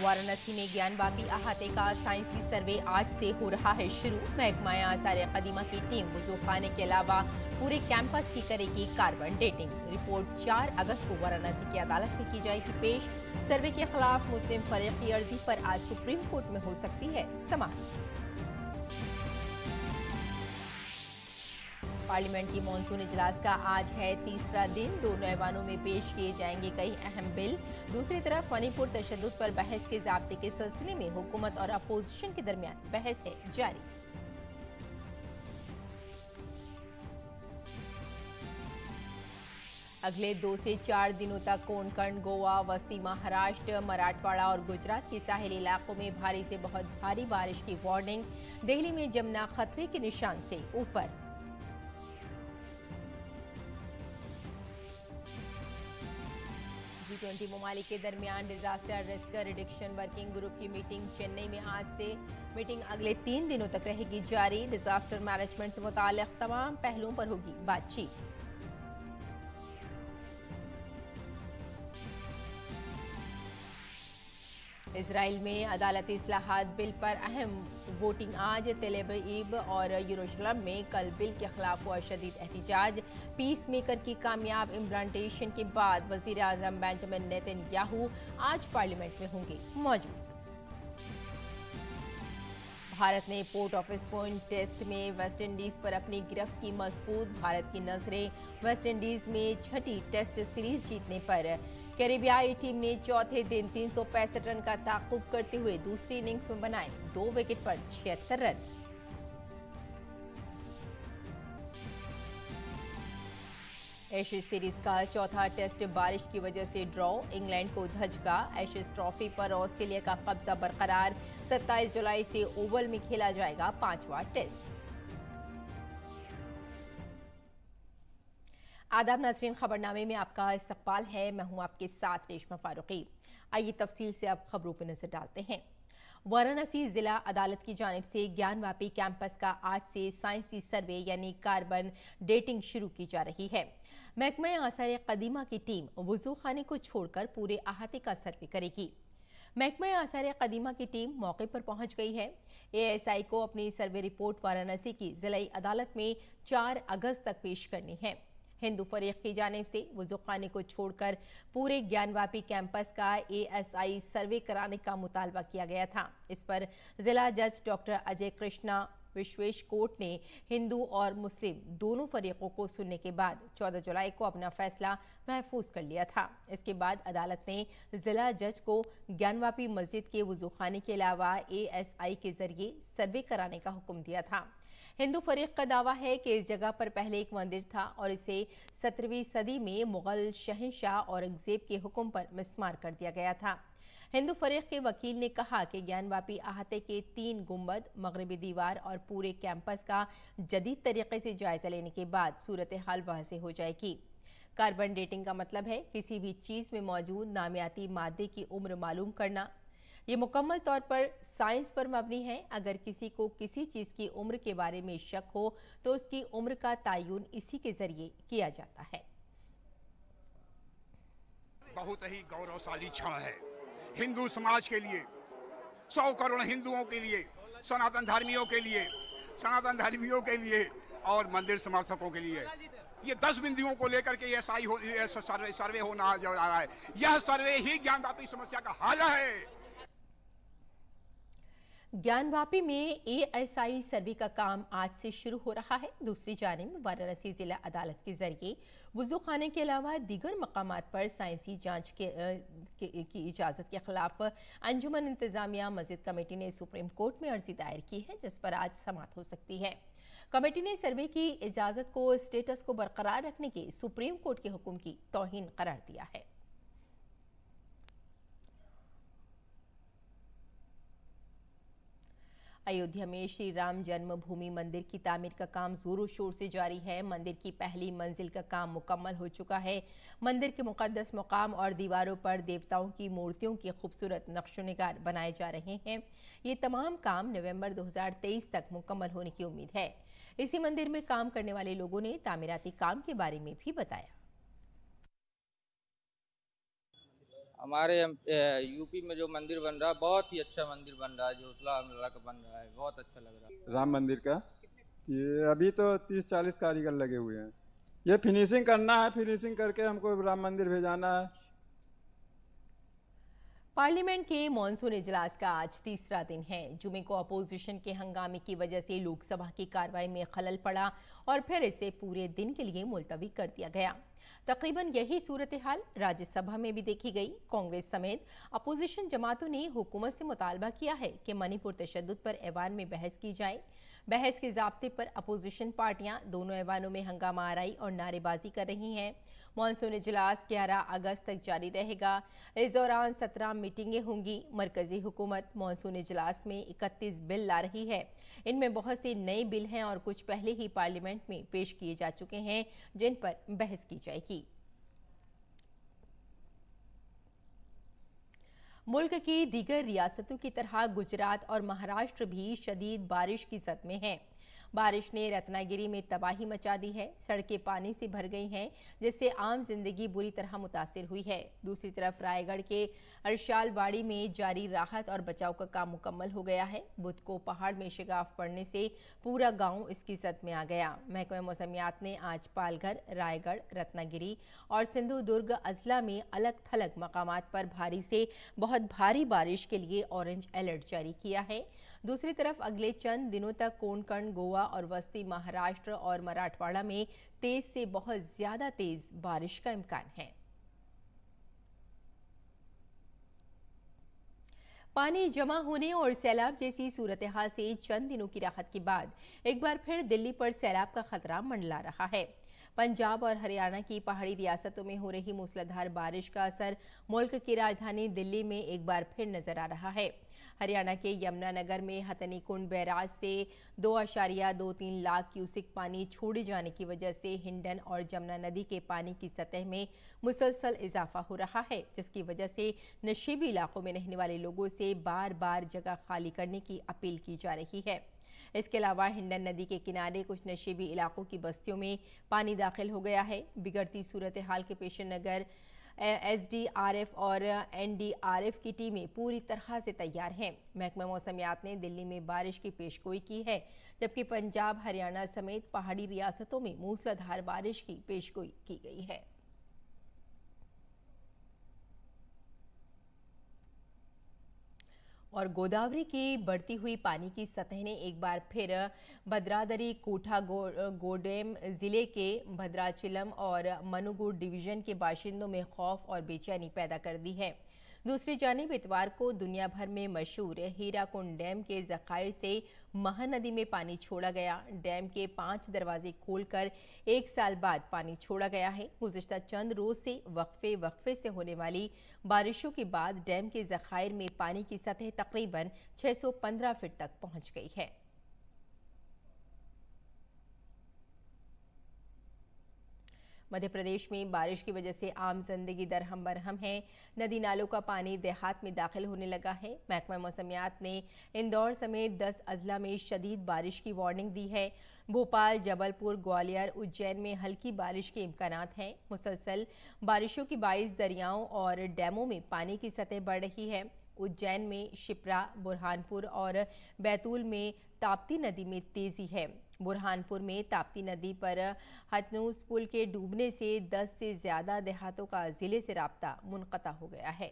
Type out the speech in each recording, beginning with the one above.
वाराणसी में ज्ञानवापी अहाते का साइंसी सर्वे आज से हो रहा है शुरू। महकमा आसार कदीमा की टीम वजूखाने के अलावा पूरे कैंपस की करेगी कार्बन डेटिंग। रिपोर्ट 4 अगस्त को वाराणसी की अदालत में की जाएगी पेश। सर्वे के खिलाफ मुस्लिम फरीक की अर्जी पर आज सुप्रीम कोर्ट में हो सकती है समाअत। पार्लियामेंट की मॉनसून इजलास का आज है तीसरा दिन। दोनों ऐवानों में पेश किए जाएंगे कई अहम बिल। दूसरी तरफ मणिपुर तशद्दुद पर बहस के ज़ाब्ते के सिलसिले में हुकूमत और अपोजिशन के दरमियान बहस है जारी। अगले 2 से 4 दिनों तक कोंकण, गोवा, वस्ती महाराष्ट्र, मराठवाड़ा और गुजरात के साहिली इलाकों में भारी से बहुत भारी बारिश की वार्निंग। दिल्ली में जमुना खतरे के निशान से ऊपर। G20 ममालिक के दरमियान disaster risk reduction working group की मीटिंग चेन्नई में आज से। मीटिंग अगले 3 दिनों तक रहेगी जारी। डिजास्टर मैनेजमेंट से मुताल्लिक तमाम पहलुओं पर होगी बातचीत। इजराइल में अदालती इस्लाहात बिल पर अहम वोटिंग आज। तेल अवीव और यरूशलेम में कल बिल के खिलाफ हुआ शदीद एहतजाज। पीस मेकर की कामयाब इम्प्लांटेशन के बाद वजीर आजम बेंजामिन नेतन्याहू आज पार्लियामेंट में होंगे मौजूद। भारत ने पोर्ट ऑफ स्पेन टेस्ट में वेस्टइंडीज पर अपनी गिरफ्त की मजबूत। भारत की नजरें वेस्टइंडीज में छठी टेस्ट सीरीज जीतने पर। कैरेबियाई टीम ने चौथे दिन 365 रन का ताक़ुब करते हुए दूसरी इनिंग्स में बनाए 2 विकेट पर 76 रन। एशेज सीरीज का चौथा टेस्ट बारिश की वजह से ड्रॉ। इंग्लैंड को धचका। एशेज ट्रॉफी पर ऑस्ट्रेलिया का कब्जा बरकरार। 27 जुलाई से ओवल में खेला जाएगा 5वां टेस्ट। आदाब नाज़रीन, खबरनामे में आपका इस्तकबाल है। मैं हूं आपके साथ रेशमा फारूकी। आइए तफसील से अब खबरों पर नजर डालते हैं। वाराणसी जिला अदालत की जानिब से ज्ञानवापी कैंपस का आज से साइंसी सर्वे यानी कार्बन डेटिंग शुरू की जा रही है। महकमा आसार कदीमा की टीम वजू खाने को छोड़कर पूरे अहाते का सर्वे करेगी। महकमा आसार कदीमा की टीम मौके पर पहुंच गई है। ASI को अपनी सर्वे रिपोर्ट वाराणसी की जिला अदालत में 4 अगस्त तक पेश करनी है। हिंदू फरीक की जानिब से वजूखाने को छोड़कर पूरे ज्ञानवापी कैंपस का ASI सर्वे कराने का मुतालबा किया गया था। इस पर जिला जज डॉक्टर अजय कृष्णा विश्वेश कोर्ट ने हिंदू और मुस्लिम दोनों फरीकों को सुनने के बाद 14 जुलाई को अपना फैसला महफूज कर लिया था। इसके बाद अदालत ने जिला जज को ज्ञानवापी मस्जिद के वजूखाने के अलावा ASI के जरिए सर्वे कराने का हुक्म दिया था। हिंदू फरीक का दावा है कि इस जगह पर पहले एक मंदिर था और इसे 17वीं सदी में मुगल शहंशाह औरंगजेब के हुक्म पर मिस्मार कर दिया गया था। हिंदू फरीक के वकील ने कहा कि ज्ञानवापी अहाते के 3 गुंबद, मगरबी दीवार और पूरे कैंपस का जदीद तरीके से जायजा लेने के बाद सूरत हाल वाज़ेह हो जाएगी। कार्बन डेटिंग का मतलब है किसी भी चीज में मौजूद नामियाती मादे की उम्र मालूम करना। ये मुकम्मल तौर पर साइंस पर मबनी है। अगर किसी को किसी चीज की उम्र के बारे में शक हो तो उसकी उम्र का तयन इसी के जरिए किया जाता है। बहुत ही गौरवशाली क्षण है हिंदू समाज के लिए, 100 करोड़ हिंदुओं के लिए, सनातन धर्मियों के लिए और मंदिर समर्थकों के लिए। ये 10 बिंदुओं को लेकर के ये सर्वे होना जा रहा है। यह सर्वे ही ज्ञानवापी समस्या का हल है। ज्ञानवापी में ASI सर्वे का काम आज से शुरू हो रहा है। दूसरी जानिब वाराणसी जिला अदालत के जरिए वजूखाने के अलावा दीगर मकामात पर साइंसी जांच की इजाज़त के खिलाफ अंजुमन इंतजामिया मस्जिद कमेटी ने सुप्रीम कोर्ट में अर्जी दायर की है, जिस पर आज समाअत हो सकती है। कमेटी ने सर्वे की इजाज़त को स्टेटस को बरकरार रखने के सुप्रीम कोर्ट के हुक्म की तौहीन करार दिया है। अयोध्या में श्री राम जन्मभूमि मंदिर की तामीर का काम जोरों शोर से जारी है। मंदिर की पहली मंजिल का काम मुकम्मल हो चुका है। मंदिर के मुकद्दस मुकाम और दीवारों पर देवताओं की मूर्तियों के खूबसूरत नक्शो निगार बनाए जा रहे हैं। ये तमाम काम नवंबर 2023 तक मुकम्मल होने की उम्मीद है। इसी मंदिर में काम करने वाले लोगों ने तामीराती काम के बारे में भी बताया। हमारे यूपी में जो मंदिर बन रहा है बहुत ही अच्छा मंदिर बन रहा है, जो उसला का बन रहा है, बहुत अच्छा लग रहा है। राम मंदिर का ये अभी तो 30-40 कारीगर लगे हुए हैं। ये फिनिशिंग करना है, फिनिशिंग करके हमको राम मंदिर भेजाना है। पार्लियामेंट के मॉनसून इजलास का आज तीसरा दिन है। जुमे को अपोजिशन के हंगामे की वजह से लोकसभा की कार्रवाई में खलल पड़ा और फिर इसे पूरे दिन के लिए मुलतवी कर दिया गया। तकरीबन यही सूरत हाल राज्यसभा में भी देखी गई। कांग्रेस समेत अपोजिशन जमातों ने हुकूमत से मुतालबा किया है कि मणिपुर तशद्दुद पर ऐवान में बहस की जाए। बहस के ज़ाब्ते पर अपोजिशन पार्टियां दोनों ऐवानों में हंगामा आराई और नारेबाजी कर रही हैं। मॉनसून इजलास 11 अगस्त तक जारी रहेगा। इस दौरान 17 मीटिंगें होंगी। मरकजी हुकूमत मॉनसून इजलास में 31 बिल ला रही है। इनमें बहुत से नए बिल हैं और कुछ पहले ही पार्लियामेंट में पेश किए जा चुके हैं, जिन पर बहस की जाएगी। मुल्क की दीगर रियासतों की तरह गुजरात और महाराष्ट्र भी शदीद बारिश की जद में हैं। बारिश ने रत्नागिरी में तबाही मचा दी है। सड़कें पानी से भर गई हैं, जिससे आम जिंदगी बुरी तरह मुतासिर हुई है। दूसरी तरफ रायगढ़ के अरशालवाड़ी में जारी राहत और बचाव का काम मुकम्मल हो गया है। बुध को पहाड़ में शिगाफ पड़ने से पूरा गांव इसकी जद में आ गया। महकमा मौसमियात ने आज पालघर, रायगढ़, रत्नागिरी और सिंधुदुर्ग अजला में अलग थलग मकामात पर भारी से बहुत भारी बारिश के लिए ऑरेंज अलर्ट जारी किया है। दूसरी तरफ अगले चंद दिनों तक कोंकण, गोवा और वस्ती महाराष्ट्र और मराठवाड़ा में तेज से बहुत ज्यादा तेज बारिश का इम्कान है। पानी जमा होने और सैलाब जैसी सूरत हाल से चंद दिनों की राहत के बाद एक बार फिर दिल्ली पर सैलाब का खतरा मंडला रहा है। पंजाब और हरियाणा की पहाड़ी रियासतों में हो रही मूसलाधार बारिश का असर मुल्क की राजधानी दिल्ली में एक बार फिर नजर आ रहा है। हरियाणा के यमुनानगर में हथनी कुंड बैराज से 2.23 लाख क्यूसिक पानी छोड़े जाने की वजह से हिंडन और जमुना नदी के पानी की सतह में मुसलसल इजाफा हो रहा है, जिसकी वजह से नशीबी इलाकों में रहने वाले लोगों से बार बार जगह खाली करने की अपील की जा रही है। इसके अलावा हिंडन नदी के किनारे कुछ नशीबी इलाकों की बस्तियों में पानी दाखिल हो गया है। बिगड़ती सूरत हाल के पेश नज़र SDRF और NDRF की टीमें पूरी तरह से तैयार हैं। महकमा मौसमियात ने दिल्ली में बारिश की पेशगोई की है, जबकि पंजाब, हरियाणा समेत पहाड़ी रियासतों में मूसलाधार बारिश की पेशगोई की गई है। और गोदावरी की बढ़ती हुई पानी की सतह ने एक बार फिर भद्रादरी, कोठा गोडेम जिले के भद्राचलम और मनुगुड़ डिवीजन के बाशिंदों में खौफ और बेचैनी पैदा कर दी है। दूसरी जानिब इतवार को दुनिया भर में मशहूर हीराकुंड डैम के जखायर से महानदी में पानी छोड़ा गया। डैम के 5 दरवाजे खोलकर 1 साल बाद पानी छोड़ा गया है। गुज़िश्ता चंद रोज से वक्फे से होने वाली बारिशों के बाद डैम के जखायर में पानी की सतह तकरीबन 615 फीट तक पहुंच गई है। मध्य प्रदेश में बारिश की वजह से आम जिंदगी दरहम बरहम है। नदी नालों का पानी देहात में दाखिल होने लगा है। महकमा मौसमियात ने इंदौर समेत 10 अजला में शदीद बारिश की वार्निंग दी है। भोपाल, जबलपुर, ग्वालियर, उज्जैन में हल्की बारिश के इम्कानात हैं। मुसलसल बारिशों की बाइस दरियाओं और डैमों में पानी की सतह बढ़ रही है। उज्जैन में शिप्रा, बुरहानपुर और बैतूल में ताप्ती नदी में तेजी है। बुरहानपुर में ताप्ती नदी पर हथनूस पुल के डूबने से 10 से ज्यादा देहातों का जिले से राब्ता मुनक़ता हो गया है।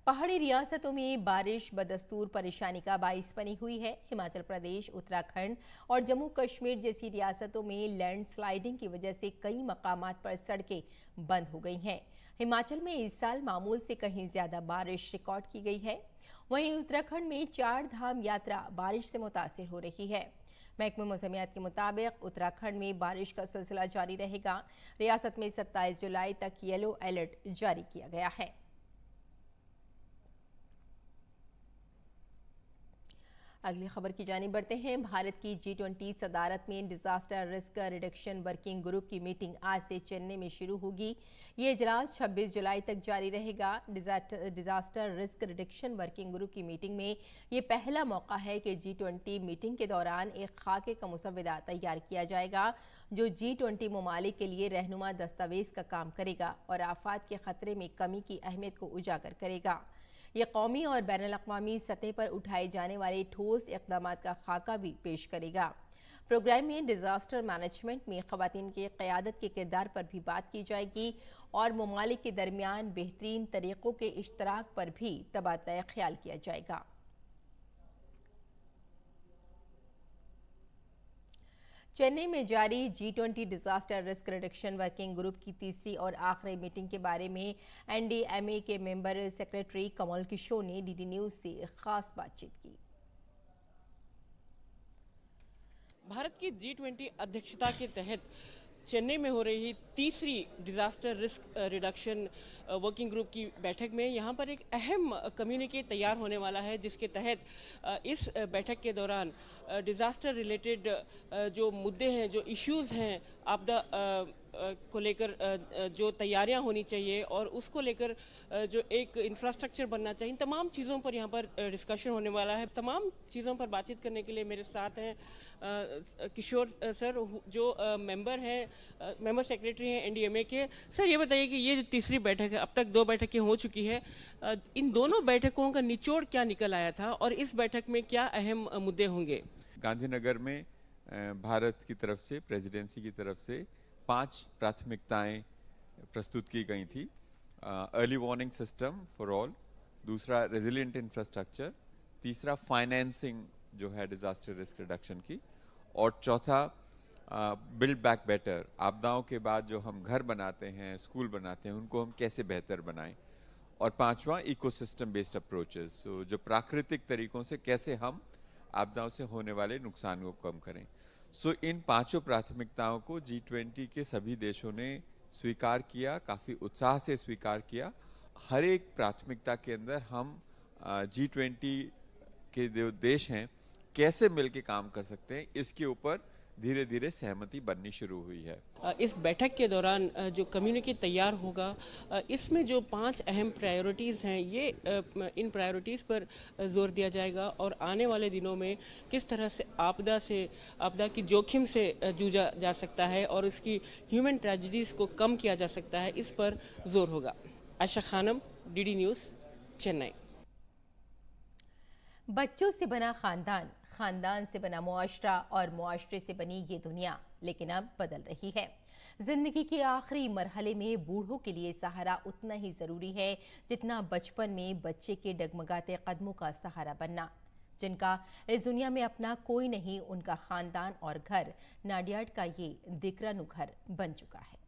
पहाड़ी रियासतों में बारिश बदस्तूर परेशानी का बाइस बनी हुई है। हिमाचल प्रदेश, उत्तराखंड और जम्मू कश्मीर जैसी रियासतों में लैंडस्लाइडिंग की वजह से कई मकामात पर सड़कें बंद हो गई हैं। हिमाचल में इस साल मामूल से कहीं ज्यादा बारिश रिकॉर्ड की गई है। वहीं उत्तराखंड में 4 धाम यात्रा बारिश से मुतासिर हो रही है। महकमा मौसमियात के मुताबिक उत्तराखंड में बारिश का सिलसिला जारी रहेगा। रियासत में 27 जुलाई तक येलो अलर्ट जारी किया गया है। अगली खबर की जानिब बढ़ते हैं। भारत की G20 सदारत में disaster risk reduction working group की मीटिंग आज से चेन्नई में शुरू होगी। ये इजलास 26 जुलाई तक जारी रहेगा। Disaster risk reduction working group की मीटिंग में ये पहला मौका है कि G20 मीटिंग के दौरान एक खाके का मुसव्वदा तैयार किया जाएगा जो G20 ममालिक के लिए रहनुमा दस्तावेज का काम करेगा और आफात के खतरे में कमी की अहमियत को उजागर करेगा। ये कौमी और बैनुल-अक़वामी सतह पर उठाए जाने वाले ठोस इक़दामात का खाका भी पेश करेगा। प्रोग्राम में डिजास्टर मैनेजमेंट में ख़वातीन की क़यादत के किरदार पर भी बात की जाएगी और ममालिक के दरमियान बेहतरीन तरीक़ों के इश्तराक पर भी तबादला ख्याल किया जाएगा। चेन्नई में जारी G20 disaster risk reduction working group की तीसरी और आखिरी मीटिंग के बारे में NDMA के मेंबर सेक्रेटरी कमल किशोर ने DD न्यूज से खास बातचीत की। भारत की G20 अध्यक्षता के तहत चेन्नई में हो रही तीसरी disaster risk reduction working group की बैठक में यहाँ पर एक अहम कम्युनिके तैयार होने वाला है, जिसके तहत इस बैठक के दौरान डिजास्टर रिलेटेड जो मुद्दे हैं, जो इश्यूज़ हैं, आपदा को लेकर जो तैयारियां होनी चाहिए और उसको लेकर जो एक इंफ्रास्ट्रक्चर बनना चाहिए, तमाम चीज़ों पर यहाँ पर डिस्कशन होने वाला है। तमाम चीज़ों पर बातचीत करने के लिए मेरे साथ हैं किशोर सर, जो मेंबर सेक्रेटरी हैं NDMA के। सर, ये बताइए कि ये जो तीसरी बैठक है, अब तक 2 बैठकें हो चुकी है, इन दोनों बैठकों का निचोड़ क्या निकल आया था और इस बैठक में क्या अहम मुद्दे होंगे? गांधीनगर में भारत की तरफ से, प्रेसिडेंसी की तरफ से 5 प्राथमिकताएं प्रस्तुत की गई थी। Early warning system for all, दूसरा रेजिलिएंट इंफ्रास्ट्रक्चर, तीसरा फाइनेंसिंग जो है डिजास्टर रिस्क रिडक्शन की, और चौथा बिल्ड बैक बेटर, आपदाओं के बाद जो हम घर बनाते हैं, स्कूल बनाते हैं, उनको हम कैसे बेहतर बनाएं, और पांचवा इकोसिस्टम बेस्ड अप्रोचेस, जो प्राकृतिक तरीकों से कैसे हम आपदाओं से होने वाले नुकसान को कम करें। इन 5 प्राथमिकताओं को G20 के सभी देशों ने स्वीकार किया, काफ़ी उत्साह से स्वीकार किया। हर एक प्राथमिकता के अंदर हम G20 के जो देश हैं कैसे मिलकर काम कर सकते हैं, इसके ऊपर धीरे धीरे सहमति बननी शुरू हुई है। इस बैठक के दौरान जो कम्युनिके तैयार होगा, इसमें जो 5 अहम प्रायोरिटीज़ हैं, ये इन प्रायोरिटीज़ पर जोर दिया जाएगा और आने वाले दिनों में किस तरह से आपदा की जोखिम से जूझा जा सकता है और उसकी ह्यूमन ट्रेजेडीज़ को कम किया जा सकता है, इस पर जोर होगा। Ayesha Khanam, DD news, Chennai. बच्चों से बना खानदान, खानदान से बना मुआशरा और मुआशरे से बनी ये दुनिया लेकिन अब बदल रही है। जिंदगी के आखिरी मरहले में बूढ़ों के लिए सहारा उतना ही जरूरी है जितना बचपन में बच्चे के डगमगाते कदमों का सहारा बनना। जिनका इस दुनिया में अपना कोई नहीं, उनका खानदान और घर नाडियाड का ये दिकरानु घर बन चुका है।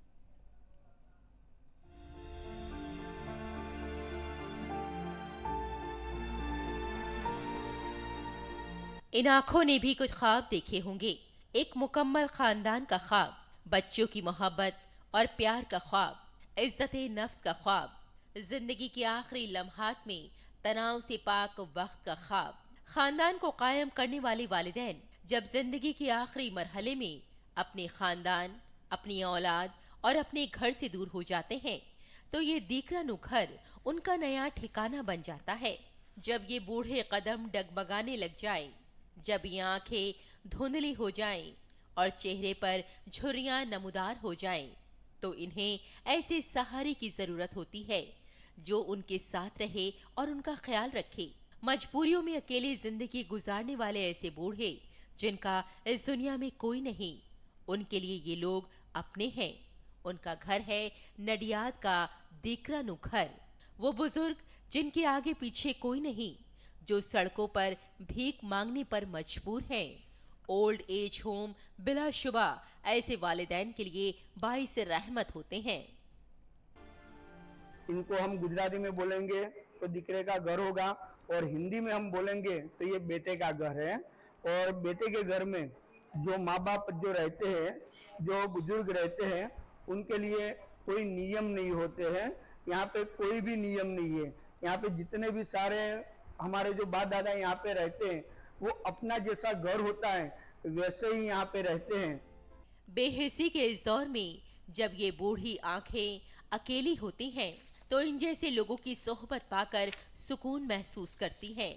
इन आंखों ने भी कुछ ख्वाब देखे होंगे, एक मुकम्मल खानदान का ख्वाब, बच्चों की मोहब्बत और प्यार का ख्वाब, इज्जत नफ्स का ख्वाब, जिंदगी के आखिरी लम्हात में तनाव से पाक वक्त का ख्वाब। खानदान को कायम करने वाले वालिदैन जब जिंदगी के आखिरी मरहले में अपने खानदान, अपनी औलाद और अपने घर से दूर हो जाते हैं तो ये दीकरानु घर उनका नया ठिकाना बन जाता है। जब ये बूढ़े कदम डगमगाने लग जाएं, जब ये आंखें धुंधली हो जाएं और चेहरे पर झुर्रियां नमूदार हो जाएं, तो इन्हें ऐसे सहारे की जरूरत होती है जो उनके साथ रहे और उनका ख्याल रखे। मजबूरियों में अकेली जिंदगी गुजारने वाले ऐसे बूढ़े जिनका इस दुनिया में कोई नहीं, उनके लिए ये लोग अपने हैं। उनका घर है नडियाद का दीकरानु घर, वो बुजुर्ग जिनके आगे पीछे कोई नहीं, जो सड़कों पर भीख मांगने पर मजबूर हैं। ओल्ड एज होम बिलाशुबा ऐसे वालिदैन के लिए बाइस रहमत होते हैं। इनको हम गुजराती में बोलेंगे तो दिकरे का घर होगा और हिंदी में हम बोलेंगे तो ये बेटे का घर है। और बेटे के घर में जो माँ बाप जो रहते हैं, जो बुजुर्ग रहते हैं, उनके लिए कोई नियम नहीं होते हैं। यहाँ पे कोई भी नियम नहीं है। यहाँ पे जितने भी सारे हमारे जो बाप दादा यहाँ पे रहते हैं वो अपना जैसा घर होता है वैसे ही यहाँ पे रहते हैं। बेहिसी के इस दौर में जब ये बूढ़ी आंखें अकेली होती हैं, तो इन जैसे लोगों की सोहबत पाकर सुकून महसूस करती हैं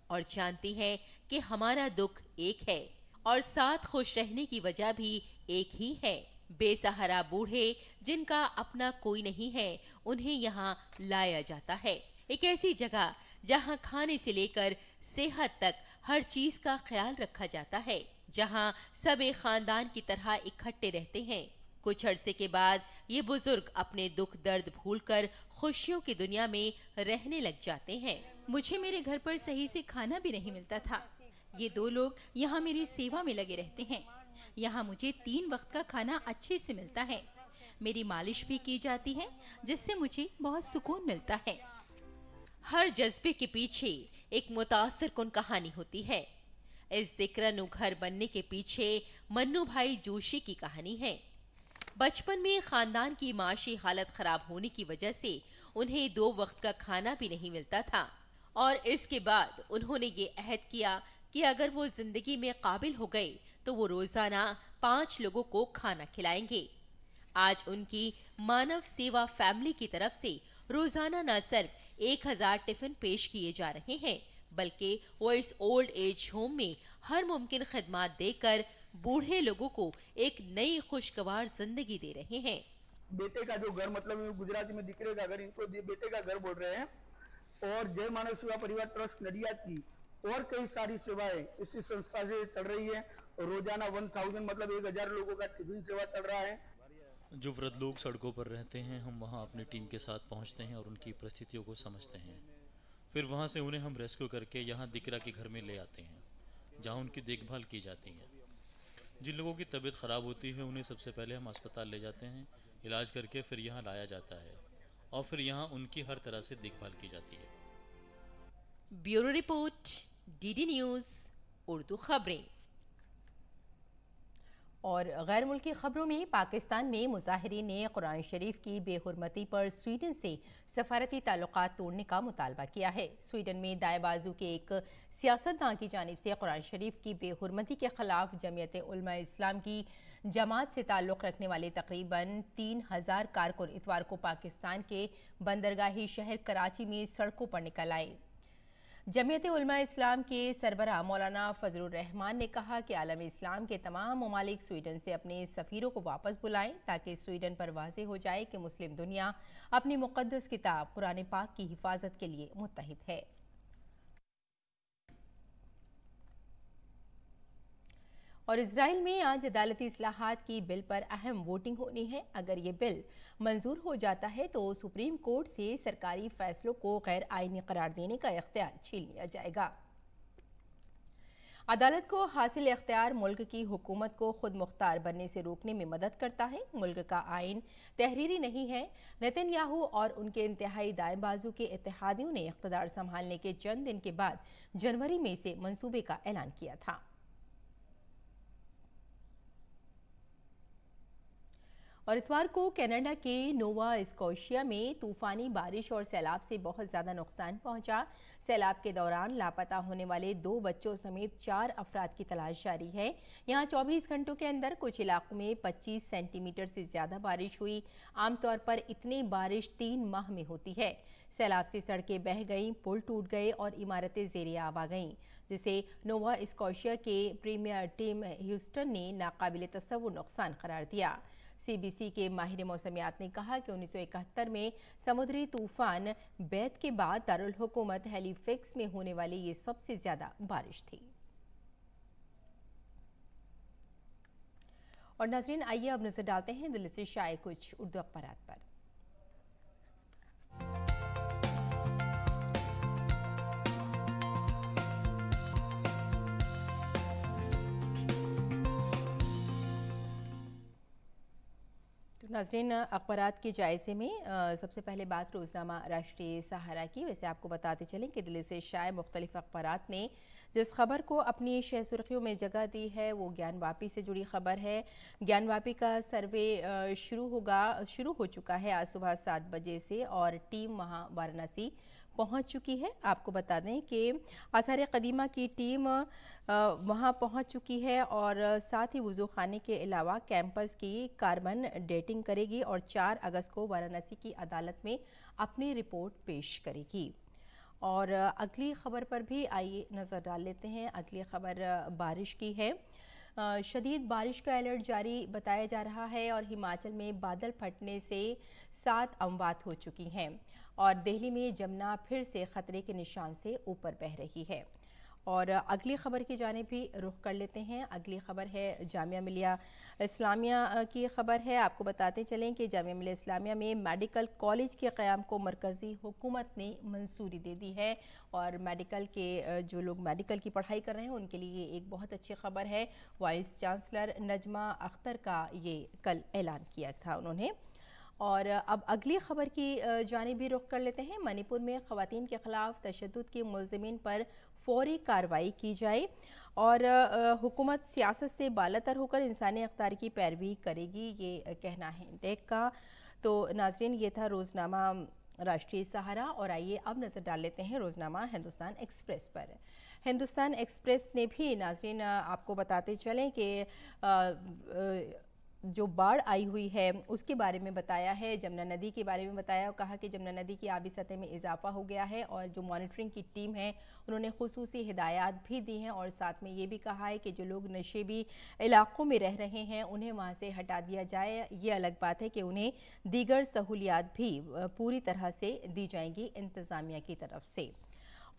और जानती हैं कि हमारा दुख एक है और साथ खुश रहने की वजह भी एक ही है। बेसहारा बूढ़े जिनका अपना कोई नहीं है, उन्हें यहाँ लाया जाता है। एक ऐसी जगह जहाँ खाने से लेकर सेहत तक हर चीज का ख्याल रखा जाता है, जहाँ सब एक खानदान की तरह इकट्ठे रहते हैं। कुछ अरसे के बाद ये बुजुर्ग अपने दुख दर्द भूलकर खुशियों की दुनिया में रहने लग जाते हैं। मुझे मेरे घर पर सही से खाना भी नहीं मिलता था। ये 2 लोग यहाँ मेरी सेवा में लगे रहते हैं। यहाँ मुझे 3 वक्त का खाना अच्छे से मिलता है। मेरी मालिश भी की जाती है, जिससे मुझे बहुत सुकून मिलता है। हर जज्बे के पीछे एक मुतासिर कुन कहानी होती है। इस दिक्र घर बनने के पीछे मन्नू भाई जोशी की कहानी है। बचपन में खानदान की माशी हालत खराब होने की वजह से उन्हें 2 वक्त का खाना भी नहीं मिलता था और इसके बाद उन्होंने ये अहद किया कि अगर वो जिंदगी में काबिल हो गए तो वो रोजाना 5 लोगों को खाना खिलाएंगे। आज उनकी मानव सेवा फैमिली की तरफ से रोजाना न सिर्फ 1000 टिफिन पेश किए जा रहे हैं, बल्कि वो इस ओल्ड एज होम में हर मुमकिन खिदमत देकर बूढ़े लोगों को एक नई खुशगवार जिंदगी दे रहे हैं। बेटे का जो घर, मतलब गुजराती में दिक्रे का घर, इनको बेटे का घर बोल रहे हैं। और जय मानव सेवा परिवार ट्रस्ट नडियाद की और कई सारी सेवाएं इसी संस्था से चल रही है। रोजाना 1000 मतलब 1000 लोगों का टिफिन सेवा चल रहा है। जो वृद्ध लोग सड़कों पर रहते हैं, हम वहां अपनी टीम के साथ पहुंचते हैं और उनकी परिस्थितियों को समझते हैं। फिर वहां से उन्हें हम रेस्क्यू करके यहाँ दिक्रा के घर में ले आते हैं, जहाँ उनकी देखभाल की जाती है। जिन लोगों की तबीयत ख़राब होती है उन्हें सबसे पहले हम अस्पताल ले जाते हैं, इलाज करके फिर यहाँ लाया जाता है और फिर यहाँ उनकी हर तरह से देखभाल की जाती है। Bureau report, DD news Urdu खबरें। और गैर मुल्की खबरों में पाकिस्तान में मुजाहिरीन ने कुरान शरीफ की बेहुरमती पर स्वीडन से सफारती ताल्लुकात तोड़ने का मुतालबा किया है। स्वीडन में दाएं बाजू के एक सियासतदान की जानिब से कुरान शरीफ की बेहुरमती के खिलाफ जमीयत उलमा इस्लाम की जमात से ताल्लुक़ रखने वाले तकरीबन 3000 कारकुन इतवार को पाकिस्तान के बंदरगाही शहर कराची में सड़कों पर निकल आए। जमीयत उलमा इस्लाम के सरबराह मौलाना फजलुर रहमान ने कहा कि आलम इस्लाम के तमाम ममालिक स्वीडन से अपने सफ़ीरों को वापस बुलाएं ताकि स्वीडन पर वाज़ेह हो जाए कि मुस्लिम दुनिया अपनी मुक़द्दस किताब कुरान पाक की हिफाजत के लिए मुत्तहिद है। और इजराइल में आज अदालती इस्लाहात की बिल पर अहम वोटिंग होनी है। अगर ये बिल मंजूर हो जाता है तो सुप्रीम कोर्ट से सरकारी फैसलों को गैर आईनी करार देने का इख्तियार छीन लिया जाएगा। अदालत को हासिल इख्तियार मुल्क की हुकूमत को खुद मुख्तार बनने से रोकने में मदद करता है। मुल्क का आइन तहरीरी नहीं है। नेतन्याहू और उनके इंतहाई दाएं बाजू के इत्तेहादियों ने इख्तियार संभालने के चंद दिन के बाद जनवरी में इसे मंसूबे का ऐलान किया था। और इतवार को कनाडा के नोवा स्कॉशिया में तूफानी बारिश और सैलाब से बहुत ज़्यादा नुकसान पहुंचा। सैलाब के दौरान लापता होने वाले 2 बच्चों समेत 4 अफराद की तलाश जारी है। यहाँ 24 घंटों के अंदर कुछ इलाकों में 25 सेंटीमीटर से ज़्यादा बारिश हुई। आमतौर पर इतनी बारिश 3 माह में होती है। सैलाब से सड़कें बह गईं, पुल टूट गए और इमारतें ज़ेरे आब आ गईं, जिसे नोवा स्कॉशिया के प्रीमियर टिम ह्यूस्टन ने नाकाबिल तसव्वुर नुकसान करार दिया। सीबीसी के माहिर मौसमियात ने कहा कि 1971 में समुद्री तूफान बैत के बाद दारुल हुकूमत हैलीफैक्स में होने वाली ये सबसे ज्यादा बारिश थी। और नाज़रीन, आइए अब नजर डालते हैं दिल्ली से शाये कुछ उर्दू अखबारात पर। नाज़रीन, अखबारात के जायजे में सबसे पहले बात रोज़नामा राष्ट्रीय सहारा की। वैसे आपको बताते चलें कि दिल्ली से शाये मुख्तलिफ अखबारात ने जिस खबर को अपनी शह सुर्खियों में जगह दी है वो ज्ञानवापी से जुड़ी खबर है। ज्ञानवापी का सर्वे शुरू हो चुका है आज सुबह 7 बजे से और टीम वहाँ वाराणसी पहुंच चुकी है। आपको बता दें कि आसार कदीमा की टीम वहां पहुंच चुकी है और साथ ही वुज़ू खाने के अलावा कैंपस की कार्बन डेटिंग करेगी और 4 अगस्त को वाराणसी की अदालत में अपनी रिपोर्ट पेश करेगी। और अगली खबर पर भी आइए नज़र डाल लेते हैं। अगली खबर बारिश की है। शदीद बारिश का अलर्ट जारी बताया जा रहा है और हिमाचल में बादल फटने से 7 अमवात हो चुकी हैं और दिल्ली में जमुना फिर से खतरे के निशान से ऊपर बह रही है। और अगली खबर की जानिब भी रुख कर लेते हैं। अगली खबर है जामिया मिलिया इस्लामिया की खबर है। आपको बताते चलें कि जामिया मिलिया इस्लामिया में मेडिकल कॉलेज के क़याम को मरकज़ी हुकूमत ने मंजूरी दे दी है और मेडिकल के जो लोग मेडिकल की पढ़ाई कर रहे हैं उनके लिए एक बहुत अच्छी खबर है। वाइस चांसलर नजमा अख्तर का ये कल ऐलान किया था उन्होंने। और अब अगली खबर की जानिब भी रुख कर लेते हैं। मणिपुर में ख़वातीन के ख़िलाफ़ तशद्दुद के मुलज़िमीन पर फौरी कार्रवाई की जाए और हुकूमत सियासत से बालातर होकर इंसानी अख्तियार की पैरवी करेगी, ये कहना है डेक का। तो नाज़रीन, ये था रोज़नामा राष्ट्रीय सहारा और आइए अब नज़र डाल लेते हैं रोज़नामा हिंदुस्तान एक्सप्रेस पर। हिंदुस्तान एक्सप्रेस ने भी नाज़रीन आपको बताते चलें कि जो बाढ़ आई हुई है उसके बारे में बताया है। जमुना नदी के बारे में बताया और कहा कि जमुना नदी की आबी सतह में इजाफा हो गया है और जो मॉनिटरिंग की टीम है उन्होंने खुसूसी हिदायत भी दी हैं और साथ में ये भी कहा है कि जो लोग नशेबी इलाकों में रह रहे हैं उन्हें वहाँ से हटा दिया जाए। ये अलग बात है कि उन्हें दीगर सहूलियात भी पूरी तरह से दी जाएंगी इंतज़ामिया की तरफ से।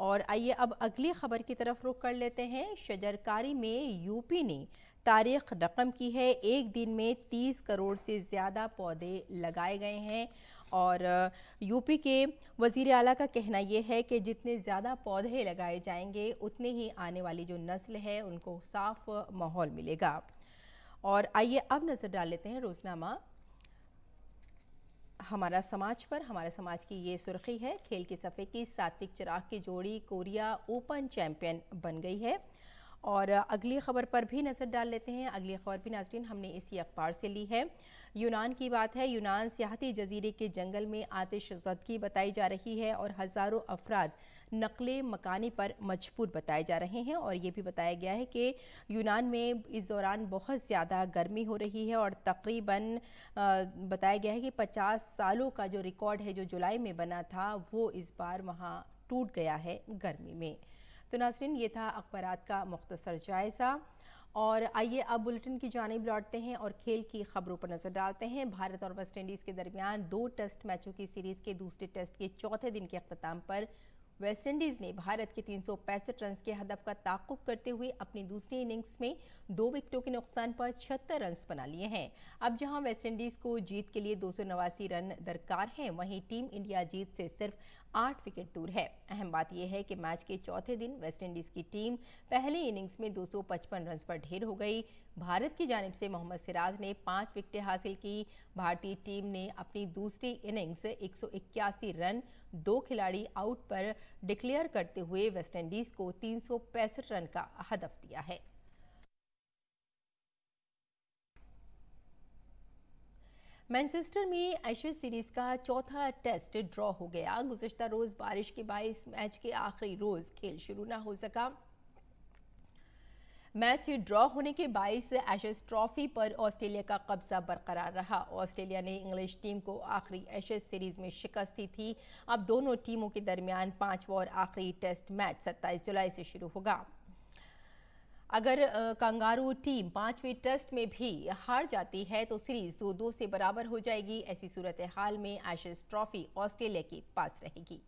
और आइए अब अगली खबर की तरफ रुख कर लेते हैं। शजरकारी में यूपी ने तारीख रकम की है। एक दिन में 30 करोड़ से ज़्यादा पौधे लगाए गए हैं और यूपी के वज़ीर आला का कहना यह है कि जितने ज़्यादा पौधे लगाए जाएंगे उतने ही आने वाली जो नस्ल है उनको साफ माहौल मिलेगा। और आइए अब नज़र डाल लेते हैं रोज़नामा हमारा समाज पर। हमारा समाज की ये सुर्खी है, खेल के सफ़े की सात्विक चिराग की जोड़ी कोरिया ओपन चैंपियन बन गई है। और अगली खबर पर भी नज़र डाल लेते हैं। अगली खबर भी नाज़रीन हमने इसी अखबार से ली है। यूनान की बात है। यूनान सियाहती जजीरे के जंगल में आतिशज़दगी बताई जा रही है और हज़ारों अफराद नकले मकानी पर मजबूर बताए जा रहे हैं और ये भी बताया गया है कि यूनान में इस दौरान बहुत ज़्यादा गर्मी हो रही है और तकरीबन बताया गया है कि 50 सालों का जो रिकॉर्ड है जो जुलाई में बना था वो इस बार वहाँ टूट गया है गर्मी में। तो नाज़रीन, ये था अखबारात का मुख्तसर जायज़ा और आइए अब बुलेटिन की जानिब लौटते हैं और खेल की खबरों पर नजर डालते हैं। भारत और वेस्ट इंडीज़ के दरमियान 2 टेस्ट मैचों की सीरीज़ के दूसरे टेस्ट के चौथे दिन के अख्ताम पर वेस्ट इंडीज़ ने भारत के 365 रन के हदफ का ताक़ुब करते हुए अपनी दूसरी इनिंग्स में 2 विकेटों के नुकसान पर 76 रन बना लिए हैं। अब जहां वेस्ट इंडीज़ को जीत के लिए 289 रन दरकार हैं, वहीं टीम इंडिया जीत से सिर्फ 8 विकेट दूर है। अहम बात यह है कि मैच के चौथे दिन वेस्ट इंडीज़ की टीम पहली इनिंग्स में 255 रन पर ढेर हो गई। भारत की जानिब से मोहम्मद सिराज ने 5 विकेटें हासिल की। भारतीय टीम ने अपनी दूसरी इनिंग्स 181 रन 2 खिलाड़ी आउट पर डिक्लेयर करते हुए वेस्ट इंडीज़ को 365 रन का हदफ दिया है। मैनचेस्टर में एशेज सीरीज का चौथा टेस्ट ड्रॉ हो गया। गुज़िश्ता रोज बारिश के बाइस मैच के आखिरी रोज खेल शुरू न हो सका। मैच ड्रॉ होने के बाइस एशेज ट्रॉफी पर ऑस्ट्रेलिया का कब्जा बरकरार रहा। ऑस्ट्रेलिया ने इंग्लिश टीम को आखिरी एशेज सीरीज में शिकस्त दी थी। अब दोनों टीमों के दरमियान 5वां और आखिरी टेस्ट मैच 27 जुलाई से शुरू होगा। अगर कंगारू टीम 5वें टेस्ट में भी हार जाती है तो सीरीज 2-2 से बराबर हो जाएगी। ऐसी सूरत हाल में एशेज ट्रॉफी ऑस्ट्रेलिया के पास रहेगी।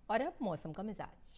और अब मौसम का मिजाज।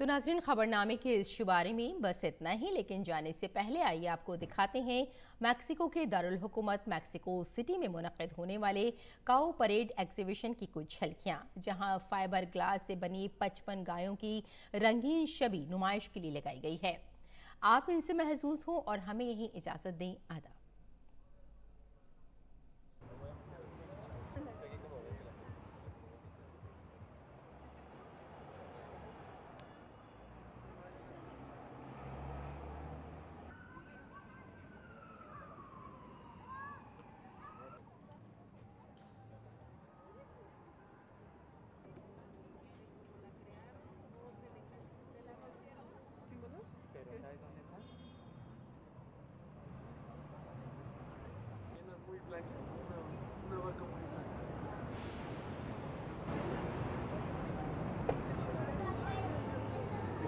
तो नाज़रीन, खबरनामे के इस शुमारे में बस इतना ही, लेकिन जाने से पहले आइए आपको दिखाते हैं मैक्सिको के दारुल हुकूमत मैक्सिको सिटी में मुनक्किद होने वाले काऊ परेड एग्जीबिशन की कुछ झलकियां, जहां फाइबर ग्लास से बनी 55 गायों की रंगीन छवि नुमाइश के लिए लगाई गई है। आप इनसे महसूस हो और हमें यही इजाजत दें। आदाब।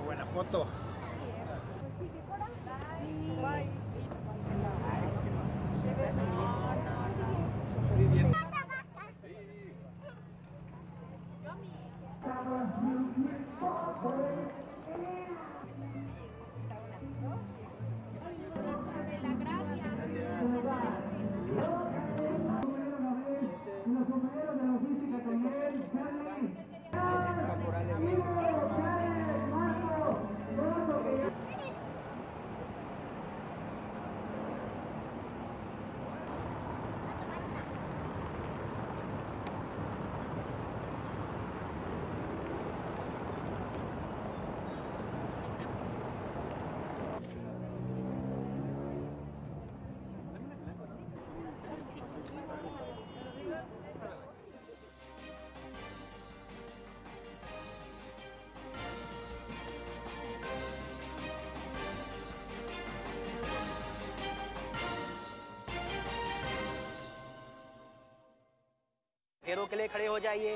Buena foto. फेरों के लिए खड़े हो जाइए।